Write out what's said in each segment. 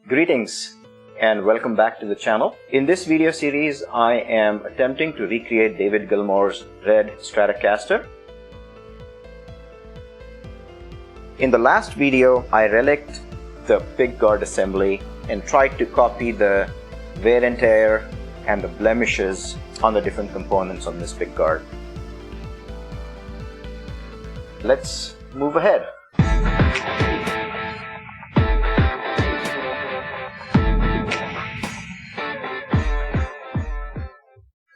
Greetings and welcome back to the channel. In this video series, I am attempting to recreate David Gilmour's red Stratocaster. In the last video, I relicked the pickguard assembly and tried to copy the wear and tear and the blemishes on the different components on this pickguard. Let's move ahead.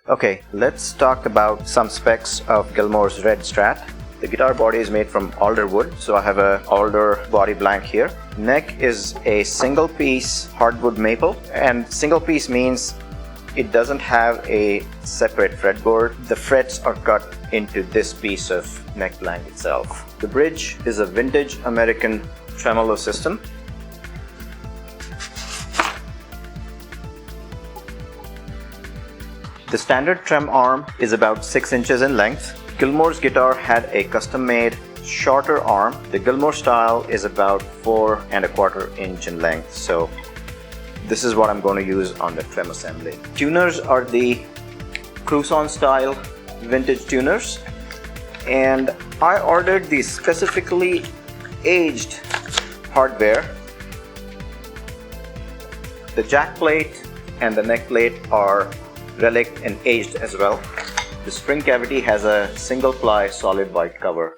Okay, let's talk about some specs of Gilmour's red Strat. The guitar body is made from alder wood, so I have a alder body blank here. Neck is a single piece hardwood maple, and single piece means it doesn't have a separate fretboard. The frets are cut into this piece of neck blank itself. The bridge is a vintage American tremolo system. The standard trem arm is about 6 inches in length. Gilmour's guitar had a custom-made shorter arm. The Gilmour style is about 4 1/4 inch in length, so this is what I'm going to use on the trem assembly. Tuners are the Kluson-style vintage tuners, and I ordered the specifically aged hardware. The jack plate and the neck plate are relicked and aged as well. The spring cavity has a single ply solid white cover.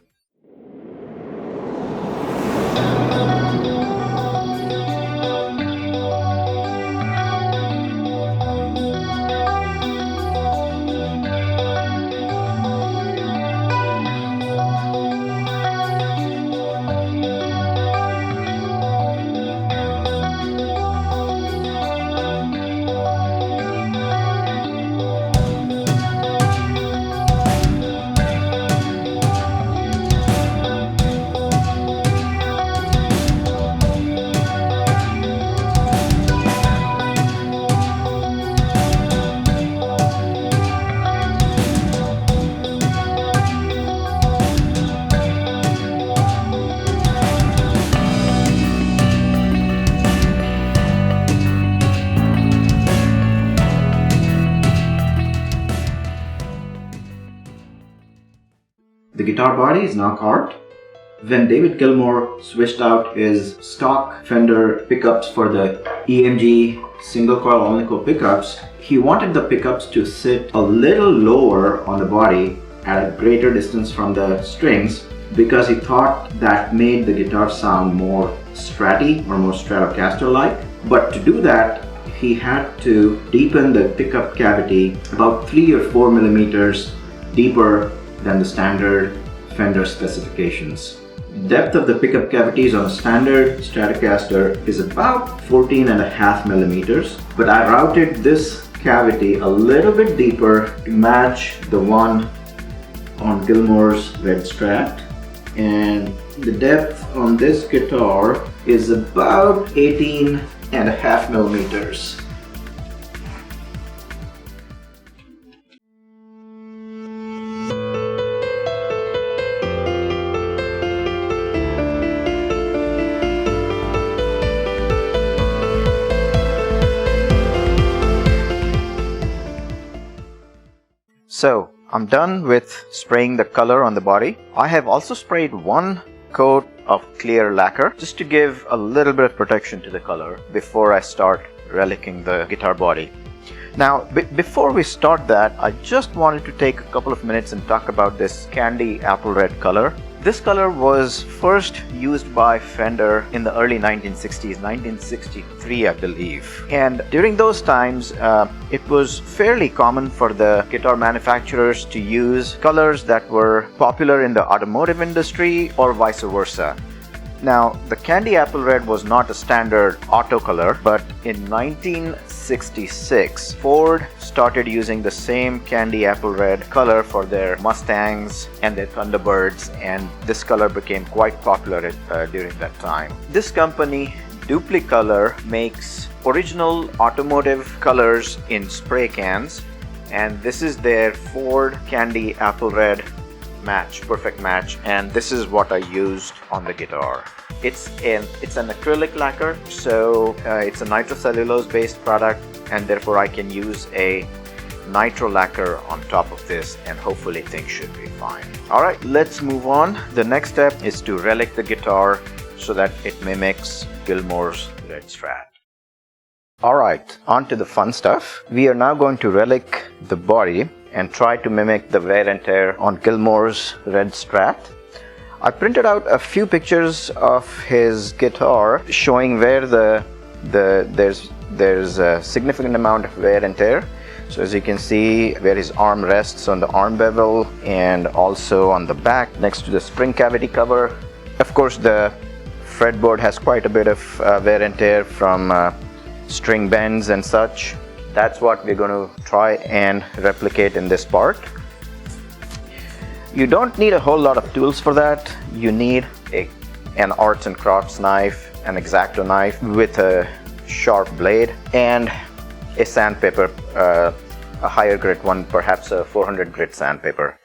The guitar body is now carved. When David Gilmour switched out his stock Fender pickups for the EMG single coil Alnico pickups, he wanted the pickups to sit a little lower on the body at a greater distance from the strings because he thought that made the guitar sound more Stratty or more Stratocaster-like. But to do that, he had to deepen the pickup cavity about 3 or 4 millimeters deeper than the standard Fender specifications. Depth of the pickup cavities on a standard Stratocaster is about 14.5 millimeters, but I routed this cavity a little bit deeper to match the one on Gilmour's red Strat, and the depth on this guitar is about 18.5 millimeters. So I'm done with spraying the color on the body. I have also sprayed one coat of clear lacquer just to give a little bit of protection to the color before I start relicking the guitar body. Now, before we start that, I just wanted to take a couple of minutes and talk about this candy apple red color. This color was first used by Fender in the early 1960s, 1963 I believe. And during those times, it was fairly common for the guitar manufacturers to use colors that were popular in the automotive industry or vice versa. Now, the candy apple red was not a standard auto color, but in 1966, Ford started using the same candy apple red color for their Mustangs and their Thunderbirds, and this color became quite popular during that time. This company, Duplicolor, makes original automotive colors in spray cans, and this is their Ford candy apple red match, perfect match, and this is what I used on the guitar. It's an acrylic lacquer, so it's a nitro-cellulose based product, and therefore I can use a nitro lacquer on top of this, and hopefully things should be fine. Alright, let's move on. The next step is to relic the guitar so that it mimics Gilmour's red Strat. Alright, on to the fun stuff. We are now going to relic the body and try to mimic the wear and tear on Gilmour's red Strat. I printed out a few pictures of his guitar showing where there's a significant amount of wear and tear. So as you can see, where his arm rests on the arm bevel and also on the back next to the spring cavity cover. Of course, the fretboard has quite a bit of wear and tear from string bends and such. That's what we're going to try and replicate in this part. You don't need a whole lot of tools for that. You need an arts and crafts knife, an X-Acto knife with a sharp blade, and a sandpaper, a higher grit one, perhaps a 400 grit sandpaper.